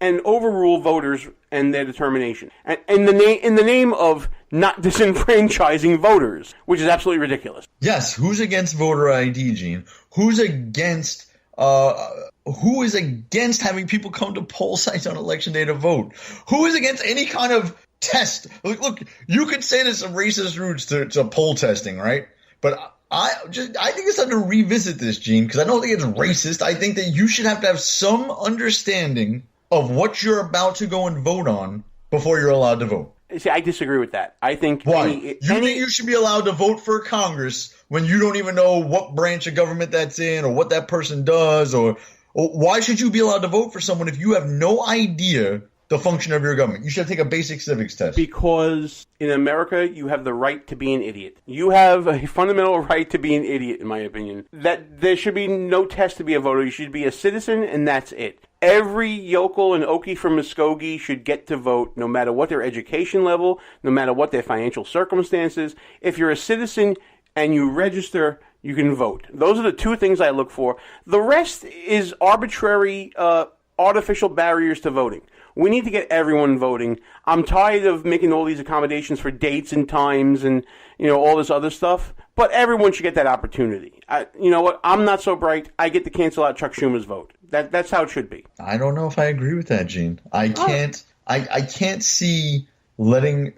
and overrule voters and their determination. And in the name of not disenfranchising voters, which is absolutely ridiculous. Yes, who's against voter ID, Gene? Who is against having people come to poll sites on election day to vote? Who is against any kind of test? Look, you could say there's some racist roots to poll testing, right? But I think it's time to revisit this, Gene, because I don't think it's racist. I think that you should have to have some understanding of what you're about to go and vote on before you're allowed to vote. See, I disagree with that. I think why you think you should be allowed to vote for Congress when you don't even know what branch of government that's in or what that person does, or why should you be allowed to vote for someone if you have no idea the function of your government? You should take a basic civics test. Because in America, you have the right to be an idiot. You have a fundamental right to be an idiot, in my opinion. That there should be no test to be a voter. You should be a citizen, and that's it. Every yokel and okie from Muskogee should get to vote, no matter what their education level, no matter what their financial circumstances. If you're a citizen and you register, you can vote. Those are the two things I look for. The rest is arbitrary, artificial barriers to voting. We need to get everyone voting. I'm tired of making all these accommodations for dates and times and, all this other stuff. But everyone should get that opportunity. You know what? I'm not so bright. I get to cancel out Chuck Schumer's vote. That's how it should be. I don't know if I agree with that, Gene. I can't see letting.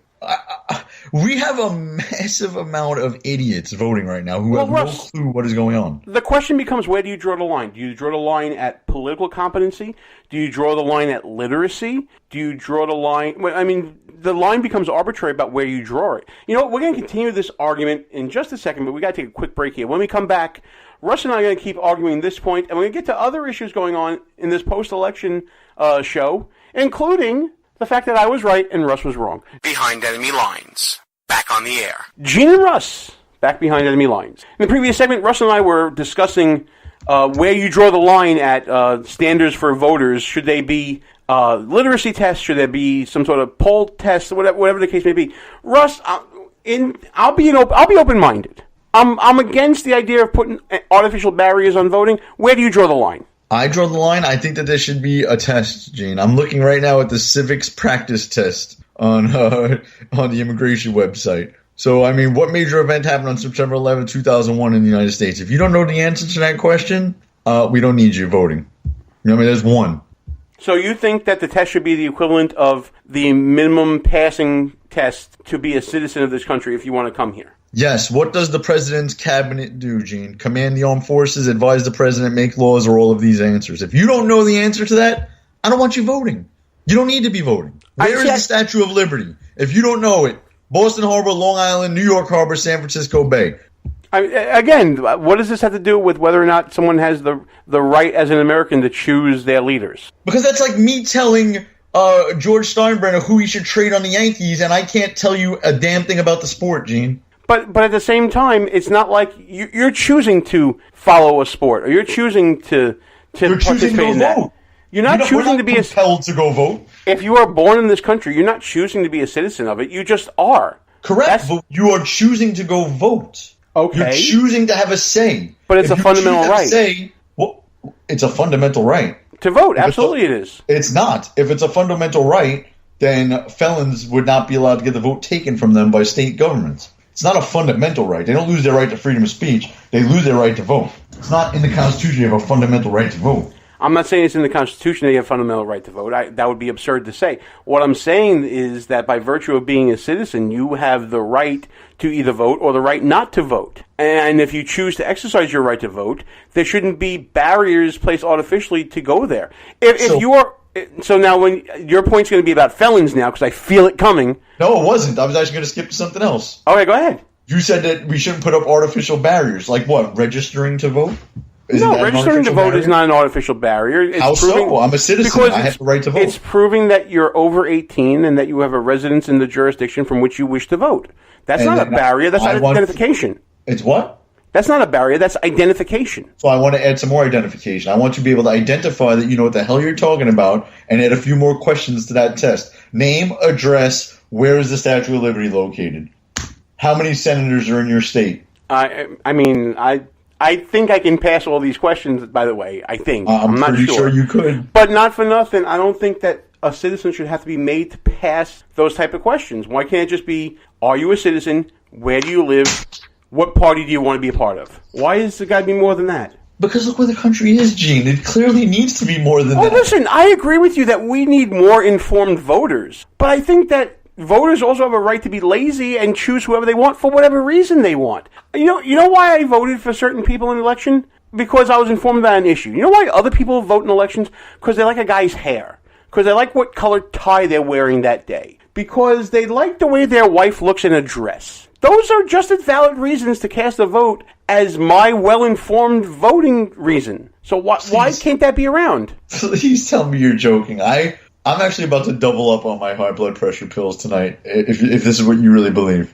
We have a massive amount of idiots voting right now who have Russ, no clue what is going on. The question becomes, where do you draw the line? Do you draw the line at political competency? Do you draw the line at literacy? Do you draw the line? I mean, the line becomes arbitrary about where you draw it. You know what? We're going to continue this argument in just a second, but we got to take a quick break here. When we come back, Russ and I are going to keep arguing this point, and we're going to get to other issues going on in this post-election show, including the fact that I was right and Russ was wrong. Behind Enemy Lines. Back on the air. Gene and Russ, back behind enemy lines. In the previous segment, Russ and I were discussing where you draw the line at standards for voters. Should they be literacy tests? Should there be some sort of poll test? Whatever the case may be. Russ, I'll be open-minded. I'm against the idea of putting artificial barriers on voting. Where do you draw the line? I draw the line. I think that there should be a test, Gene. I'm looking right now at the civics practice test on the immigration website. So, I mean, what major event happened on September 11, 2001 in the United States? If you don't know the answer to that question, we don't need you voting. There's one. So you think that the test should be the equivalent of the minimum passing test to be a citizen of this country if you want to come here? Yes. What does the president's cabinet do, Gene? Command the armed forces, advise the president, make laws, or all of these answers? If you don't know the answer to that, I don't want you voting. You don't need to be voting. Where is the Statue of Liberty? If you don't know it, Boston Harbor, Long Island, New York Harbor, San Francisco Bay. Again, what does this have to do with whether or not someone has the right as an American to choose their leaders? Because that's like me telling George Steinbrenner who he should trade on the Yankees, and I can't tell you a damn thing about the sport, Gene. But at the same time, it's not like you're choosing to follow a sport, or you're choosing to participate in that. Vote. You're not choosing to be compelled to go vote. If you are born in this country, you're not choosing to be a citizen of it. You just are. Correct. But you are choosing to go vote. Okay. You're choosing to have a say. But it's a fundamental right. It's a fundamental right. To vote, absolutely it is. It's not. If it's a fundamental right, then felons would not be allowed to get the vote taken from them by state governments. It's not a fundamental right. They don't lose their right to freedom of speech. They lose their right to vote. It's not in the Constitution you have a fundamental right to vote. I'm not saying it's in the Constitution that you have a fundamental right to vote. That would be absurd to say. What I'm saying is that by virtue of being a citizen, you have the right to either vote or the right not to vote. And if you choose to exercise your right to vote, there shouldn't be barriers placed artificially to go there. So now when your point's going to be about felons now, because I feel it coming. No, it wasn't. I was actually going to skip to something else. Okay, go ahead. You said that we shouldn't put up artificial barriers. Like what? Registering to vote? No, registering to vote is not an artificial barrier. How so? I'm a citizen. I have the right to vote. It's proving that you're over 18 and that you have a residence in the jurisdiction from which you wish to vote. That's not a barrier. That's identification. It's what? That's not a barrier. That's identification. So I want to add some more identification. I want you to be able to identify that you know what the hell you're talking about and add a few more questions to that test. Name, address, where is the Statue of Liberty located? How many senators are in your state? I I think I can pass all these questions, by the way. I think. I'm not sure you could. But not for nothing, I don't think that a citizen should have to be made to pass those type of questions. Why can't it just be, are you a citizen? Where do you live? What party do you want to be a part of? Why is it got to be more than that? Because look where the country is, Gene. It clearly needs to be more than that. Listen, I agree with you that we need more informed voters. But I think that voters also have a right to be lazy and choose whoever they want for whatever reason they want. You know why I voted for certain people in an election? Because I was informed about an issue. You know why other people vote in elections? Because they like a guy's hair. Because they like what colored tie they're wearing that day. Because they like the way their wife looks in a dress. Those are just as valid reasons to cast a vote as my well-informed voting reason. So why can't that be around? Please tell me you're joking. I'm actually about to double up on my high blood pressure pills tonight, if this is what you really believe.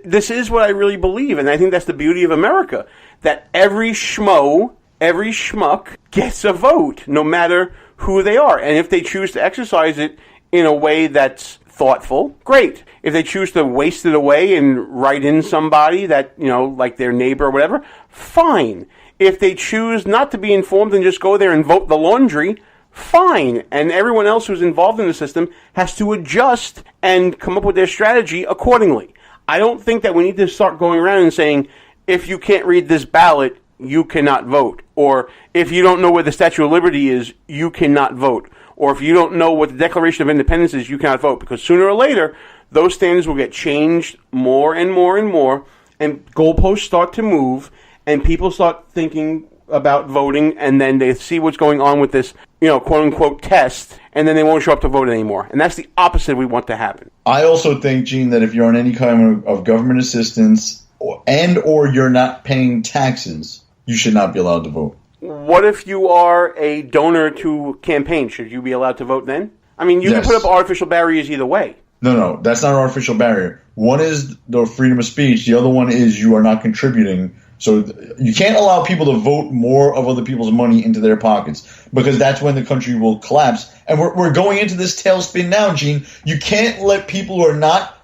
This is what I really believe, and I think that's the beauty of America, that every schmuck gets a vote, no matter who they are. And if they choose to exercise it in a way that's thoughtful, great. If they choose to waste it away and write in somebody that, like their neighbor or whatever, fine. If they choose not to be informed and just go there and vote the laundry, fine. And everyone else who's involved in the system has to adjust and come up with their strategy accordingly. I don't think that we need to start going around and saying, if you can't read this ballot, you cannot vote. Or if you don't know where the Statue of Liberty is, you cannot vote. Or if you don't know what the Declaration of Independence is, you cannot vote. Because sooner or later, those standards will get changed more and more and more, and goalposts start to move, and people start thinking about voting, and then they see what's going on with this, quote-unquote test, and then they won't show up to vote anymore. And that's the opposite we want to happen. I also think, Gene, that if you're on any kind of government assistance or you're not paying taxes, you should not be allowed to vote. What if you are a donor to campaign? Should you be allowed to vote then? I mean, you can put up artificial barriers either way. No, that's not an artificial barrier. One is the freedom of speech. The other one is you are not contributing. So you can't allow people to vote more of other people's money into their pockets, because that's when the country will collapse. And we're going into this tailspin now, Gene. You can't let people who are not,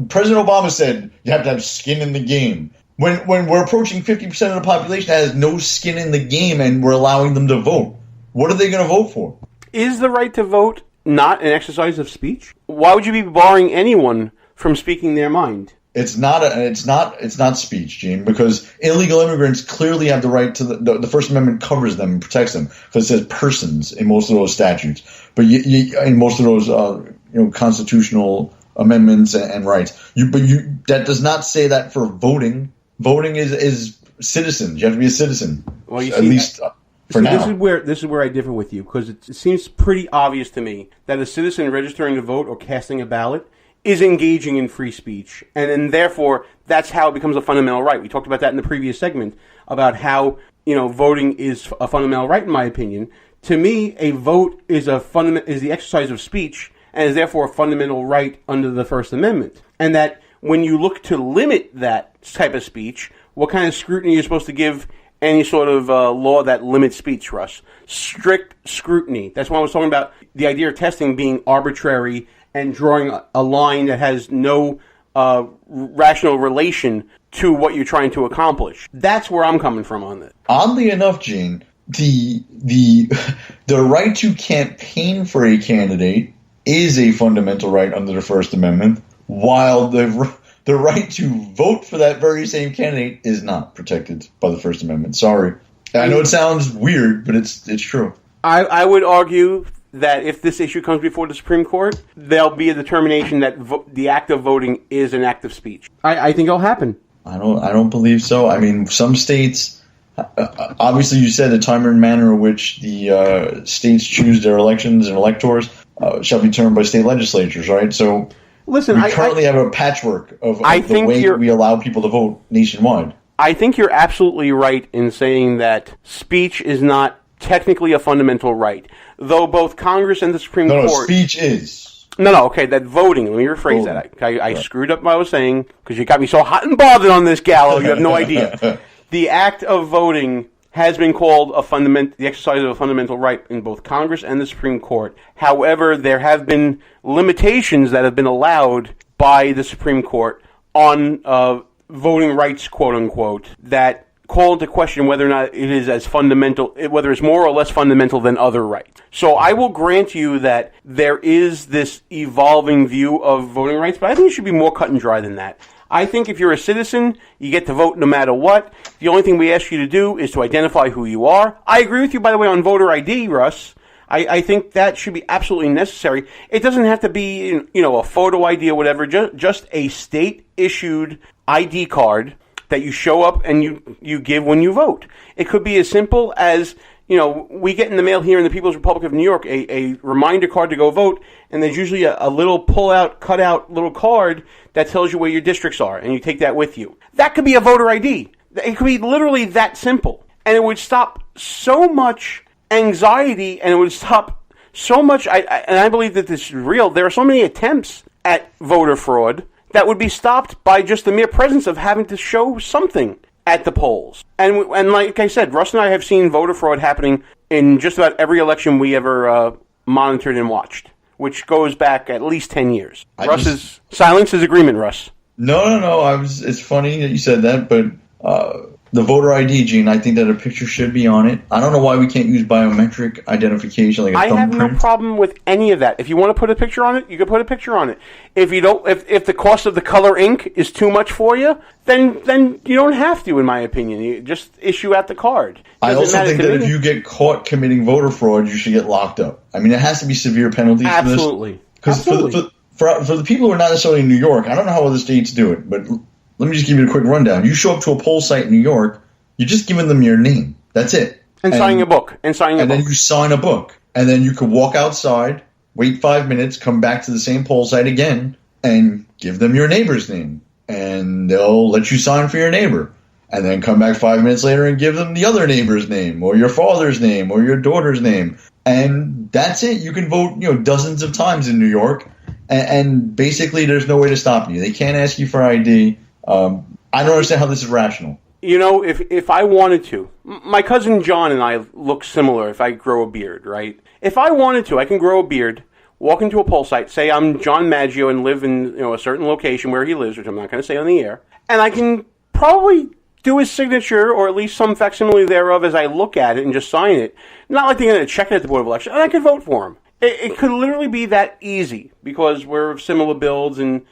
President Obama said you have to have skin in the game. When we're approaching 50% of the population that has no skin in the game and we're allowing them to vote, what are they going to vote for? Is the right to vote not an exercise of speech? Why would you be barring anyone from speaking their mind? It's not speech, Gene, because illegal immigrants clearly have the right to the First Amendment covers them and protects them, because it says persons in most of those statutes, but in most of those constitutional amendments and rights. That does not say that for voting. Voting is citizens. You have to be a citizen. Well, you at least for now. This is where I differ with you, because it seems pretty obvious to me that a citizen registering to vote or casting a ballot is engaging in free speech, and therefore that's how it becomes a fundamental right. We talked about that in the previous segment about how voting is a fundamental right. In my opinion, to me, a vote is the exercise of speech, and is therefore a fundamental right under the First Amendment. And that when you look to limit that type of speech, what kind of scrutiny you're supposed to give any sort of law that limits speech, Russ? Strict scrutiny. That's why I was talking about the idea of testing being arbitrary and drawing a line that has no rational relation to what you're trying to accomplish. That's where I'm coming from on this. Oddly enough, Gene, the right to campaign for a candidate is a fundamental right under the First Amendment, while the right to vote for that very same candidate is not protected by the First Amendment. Sorry. I know it sounds weird, but it's true. I would argue that if this issue comes before the Supreme Court, there'll be a determination that the act of voting is an act of speech. I think it'll happen. I don't believe so. I mean, some states, obviously you said the time and manner in which the states choose their elections and electors shall be determined by state legislatures, right? So listen, we currently have a patchwork of the way we allow people to vote nationwide. I think you're absolutely right in saying that speech is not technically a fundamental right, though both Congress and the Supreme Court... No, speech is. No, okay, that voting, let me rephrase that. I screwed up what I was saying, because you got me so hot and bothered on this, Gallo, you have no idea. The act of voting has been called the exercise of a fundamental right in both Congress and the Supreme Court. However, there have been limitations that have been allowed by the Supreme Court on voting rights, quote-unquote, that call into question whether or not it is as fundamental, whether it's more or less fundamental than other rights. So I will grant you that there is this evolving view of voting rights, but I think it should be more cut and dry than that. I think if you're a citizen, you get to vote no matter what. The only thing we ask you to do is to identify who you are. I agree with you, by the way, on voter ID, Russ. I think that should be absolutely necessary. It doesn't have to be, a photo ID or whatever, just a state-issued ID card that you show up and you give when you vote. It could be as simple as, we get in the mail here in the People's Republic of New York a reminder card to go vote, and there's usually a little pull-out, cut-out little card that tells you where your districts are, and you take that with you. That could be a voter ID. It could be literally that simple, and it would stop so much anxiety, and it would stop so much, and I believe that this is real. There are so many attempts at voter fraud that would be stopped by just the mere presence of having to show something at the polls. And like I said, Russ and I have seen voter fraud happening in just about every election we ever monitored and watched, which goes back at least 10 years. Silence is agreement, Russ. No. It's funny that you said that, but the voter ID, Gene, I think that a picture should be on it. I don't know why we can't use biometric identification like a thumbprint. I have no problem with any of that. If you want to put a picture on it, you can put a picture on it. If you don't, if the cost of the color ink is too much for you, then you don't have to, in my opinion. You just issue out the card. I also think that if you get caught committing voter fraud, you should get locked up. I mean, it has to be severe penalties for this. Absolutely. Because for the people who are not necessarily in New York, I don't know how other states do it, but let me just give you a quick rundown. You show up to a poll site in New York, you're just giving them your name. That's it. And signing a book. And then you sign a book. And then you can walk outside, wait 5 minutes, come back to the same poll site again, and give them your neighbor's name. And they'll let you sign for your neighbor. And then come back 5 minutes later and give them the other neighbor's name, or your father's name, or your daughter's name. And that's it. You can vote, dozens of times in New York. And basically there's no way to stop you. They can't ask you for ID. I don't understand how this is rational. If I wanted to, my cousin John and I look similar if I grow a beard, right? If I wanted to, I can grow a beard, walk into a poll site, say I'm John Maggio and live in a certain location where he lives, which I'm not going to say on the air, and I can probably do his signature or at least some facsimile thereof as I look at it and just sign it. Not like they're going to check it at the Board of Election, and I could vote for him. It could literally be that easy because we're of similar builds and,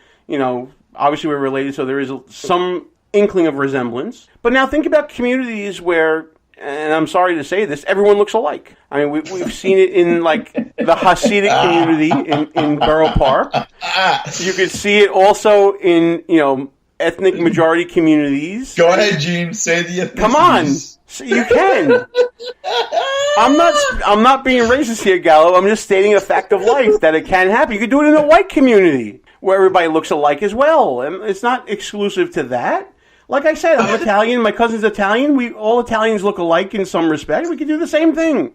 obviously we're related, so there is some inkling of resemblance. But now think about communities where, and I'm sorry to say this, everyone looks alike. I mean, we've seen it in, like, the Hasidic community in Borough Park. You could see it also in, ethnic majority communities. Go ahead, Gene. Say the ethnicities. Come on. You can. I'm not being racist here, Gallo. I'm just stating a fact of life that it can happen. You could do it in a white community where everybody looks alike as well. And it's not exclusive to that. Like I said, I'm Italian. My cousin's Italian. All Italians look alike in some respect. We could do the same thing.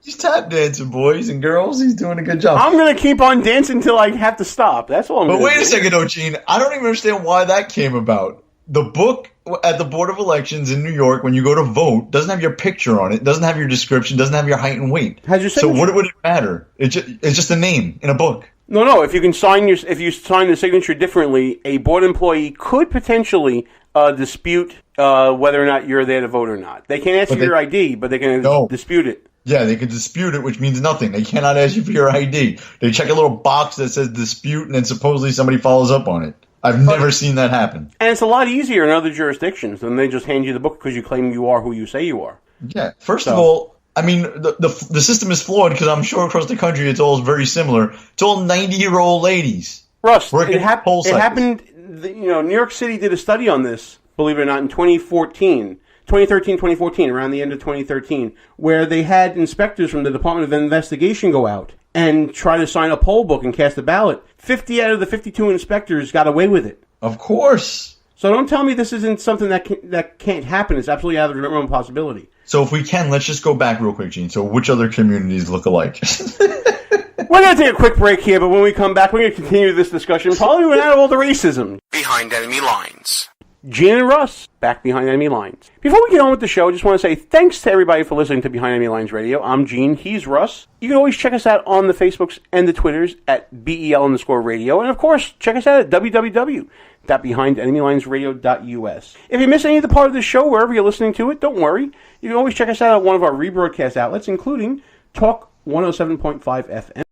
He's tap dancing, boys and girls. He's doing a good job. I'm going to keep on dancing until I have to stop. That's all I'm going to do. But wait a second, though, Gene. I don't even understand why that came about. The book at the Board of Elections in New York, when you go to vote, doesn't have your picture on it, doesn't have your description, doesn't have your height and weight. So what would it matter? It's just a name in a book. No. If you sign the signature differently, a board employee could potentially dispute whether or not you're there to vote or not. They can't ask you for your ID, but they can dispute it. Yeah, they can dispute it, which means nothing. They cannot ask you for your ID. They check a little box that says dispute, and then supposedly somebody follows up on it. I've never seen that happen. And it's a lot easier in other jurisdictions than they just hand you the book because you claim you are who you say you are. Yeah. First of all, I mean, the system is flawed because I'm sure across the country it's all very similar. It's all 90-year-old ladies. Russ, it happened. New York City did a study on this, believe it or not, in 2013, 2014, around the end of 2013, where they had inspectors from the Department of Investigation go out and try to sign a poll book and cast a ballot. 50 out of the 52 inspectors got away with it. Of course. So don't tell me this isn't something that can't happen. It's absolutely out of the realm of possibility. So if we can, let's just go back real quick, Gene. So which other communities look alike? We're going to take a quick break here, but when we come back, we're going to continue this discussion, probably without all the racism. Behind enemy lines. Gene and Russ, back behind enemy lines. Before we get on with the show, I just want to say thanks to everybody for listening to Behind Enemy Lines Radio. I'm Gene, he's Russ. You can always check us out on the Facebooks and the Twitters at BEL_radio. And of course, check us out at www.behindenemylinesradio.us. If you miss any of the part of the show, wherever you're listening to it, don't worry. You can always check us out at one of our rebroadcast outlets, including Talk 107.5 FM.